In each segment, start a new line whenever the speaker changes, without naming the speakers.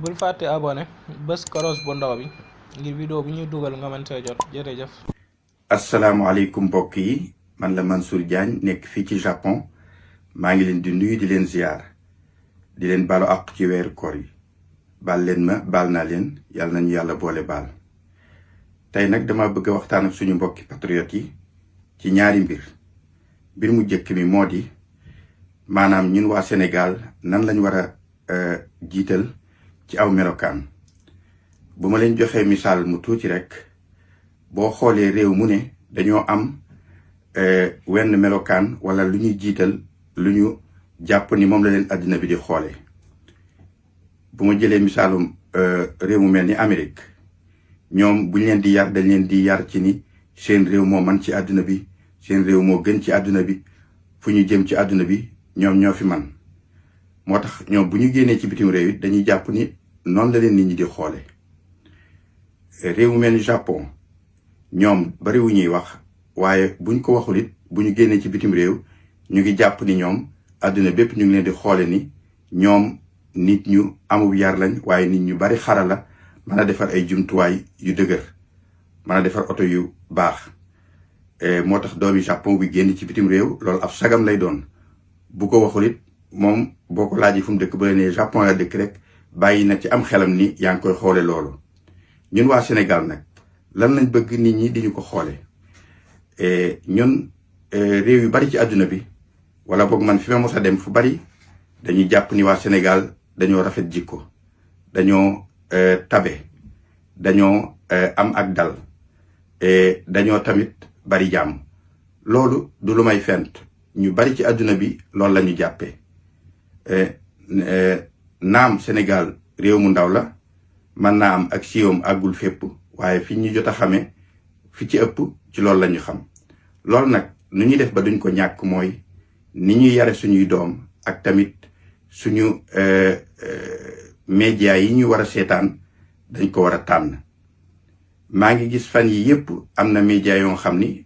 bul fàtte abonné bés koros bu ndaw bi ngir vidéo bu ñuy dugal nga mën see jot jërëjëf.
asalaamaaleykum mbokk yi, man la Mansour Diagne nekk fii ci Japon. maa ngi leen di nuyu di leen ziar di leen baalu àq ci weeru koor yi. baal leen ma baal naa leen, yàlla nañu yàlla boole baal. tey nag dama bëgg a waxtaan ak suñu mbokki patriotes yi ci ñaari mbir mu jëkk mi moo di maanaam ñun waa Sénégal nan lañ war a jiital ci aw melokaan. bu ma leen joxee misaal mu tuuti rek, boo xoolee réew mu ne dañoo am wenn melokaan wala lu ñuy jiital, lu ñu jàpp ni moom la leen àddina bi di xoolee. bu ma jëlee misaalum réew mu mel ni Amérique, ñoom buñ leen di yar dañ leen di yar ci ni seen réew moo man ci àdduna bi, seen réew moo gën ci àdduna bi, fu ñu jëm ci àdduna bi ñoom ñoo fi man. moo tax ñoom bu ñu génnee ci bitim réew it dañuy jàpp ni noonu la leen nit ñi di xoole. réew mu mel ni Japon, ñoom bari wu ñuy wax, waaye buñ ko waxul it bu ñu génnee ci bitim réew ñu ngi jàpp ni ñoom àdduna bépp ñu ngi leen di xoole ni ñoom nit ñu amub yar lañ, waaye nit ñu bari xarala, mën a defar ay jumtuwaay yu dëgër, mën a defar oto yu baax. moo tax doomi Japon bi génn ci bitim réew loolu ab sagam lay doon. bu ko waxul it moom boo ko laajee fu mu dëkk ba la ne Japon la dëkk rek bàyyi na ci am xelam ni yaa ngi koy xoole loolu. ñun waa Sénégal nag lan lañ bëgg nit ñi di ñu ko xoole. ñun réew yu bari ci àdduna bi, wala boog man fi ma mos a dem fu bari, dañuy jàpp ni waa Sénégal dañoo rafet jikko, dañoo tabe, dañoo am ak dal, dañoo tamit bari jàmm. loolu du lu may fent, ñu bari ci àdduna bi loolu la ñu jàppee. naam Sénégal réew mu ndaw la, mën naa am ak siiwam àggul fépp, waaye fi ñu jot a xamee fi ci ëpp ci loolu la ñu xam. loolu nag nu ñuy def ba duñ ko ñàkk mooy ni ñuy yare suñuy doom, ak tamit suñu média yi ñu war a seetaan dañ ko war a tànn. maa ngi gis fan yi yépp am na média yoo xam ni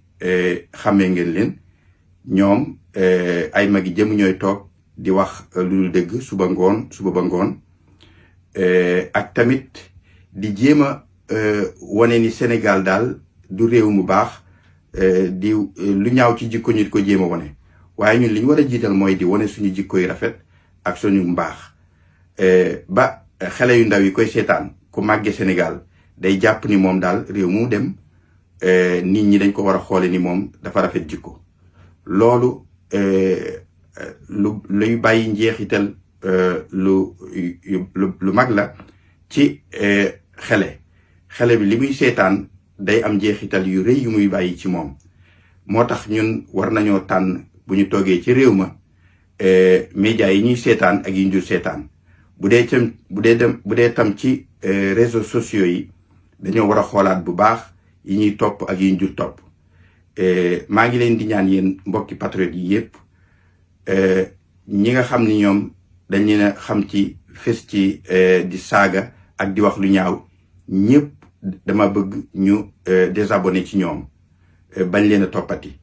xamee ngeen leen. ñoom ay magi jëm ñooy toog di wax lu dul dëgg suba ba ngoon, ak tamit di jéem a wane ni Sénégal daal du réew mu baax, di lu ñaaw ci jikko ñu ko jéem a wane. waaye ñun li ñu war a jiital mooy di wane suñu jikko yu rafet ak suñu mbaax, ba xale yu ndaw yi koy seetaan ku màggee Sénégal day jàpp ni moom daal réew mu dem nit ñi dañ ko war a xoole ni moom dafa rafet jikko. loolu luy bàyyi njeexital lu mag la ci xale bi li muy seetaan day am njeexital yu rëy yu muy bàyyi ci moom. moo tax ñun war nañoo tànn bu ñu toogee ci réew ma média yi ñuy seetaan ak yi ñu dul seetaan. bu dee tam ci réseaux sociaux yi dañoo war a xoolaat bu baax yi ñuy topp ak yi ñu dul topp. maa ngi leen di ñaan yéen mbokki patriotes yi yépp, ñi nga xam ni ñoom dañ leen a xam ci fes ci di saaga ak di wax lu ñaaw, ñépp dama bëgg ñu désabonné ci ñoom, bañ leen a toppati.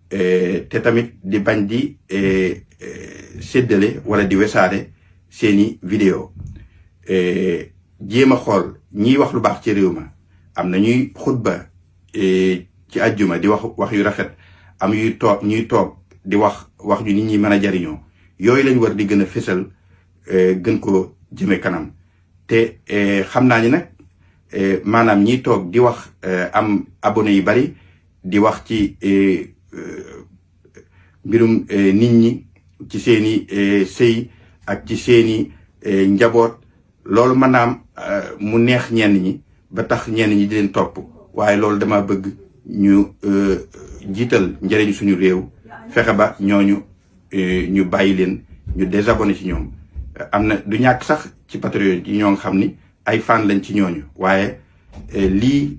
te tamit di bañ di séddale wala di wesaare seeni vidéo. jéem a xool ñiy wax lu baax ci réew ma. am na ñuy xutba ci àjjuma di wax yu rafet, am ñuy toog di wax ju nit ñi mën a jariñoo. yooyu lañ war di gën a fésal, gën ko jëme kanam. te xam naa ni nag maanaam ñiy toog di wax am abonné yu bari, di wax ci mbirum nit ñi, ci seeni sëy ak ci seeni njaboot, loolu mën naa am mu neex ñenn ñi ba tax ñenn ñi di leen topp. waaye loolu dama bëgg ñu jiital njëriñ suñu réew, fexe ba ñooñu ñu bàyyi leen, ñu désabonné ci ñoom. am na du ñàkk sax ci patriote yi ñoo nga xam ni ay fan lañ ci ñooñu, waaye lii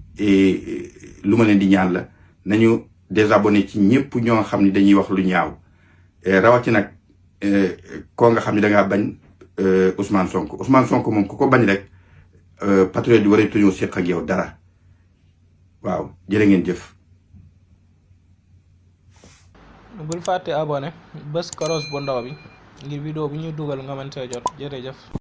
lu ma leen di ñaan la, nañu désabonné ci ñëpp ñoo nga xam ni dañuy wax lu ñaaw. rawati nag koo nga xam ni dangaa bañ Ousmane Sonko moom ku ko bañ rek patriote yi waratuñoo séq ak yow dara. waaw jërë ngeen jëf.
bul fàtte abonné bés koros bu ndaw bi ngir vidéo bu ñuy dugal nga mën see jot jërëjëf.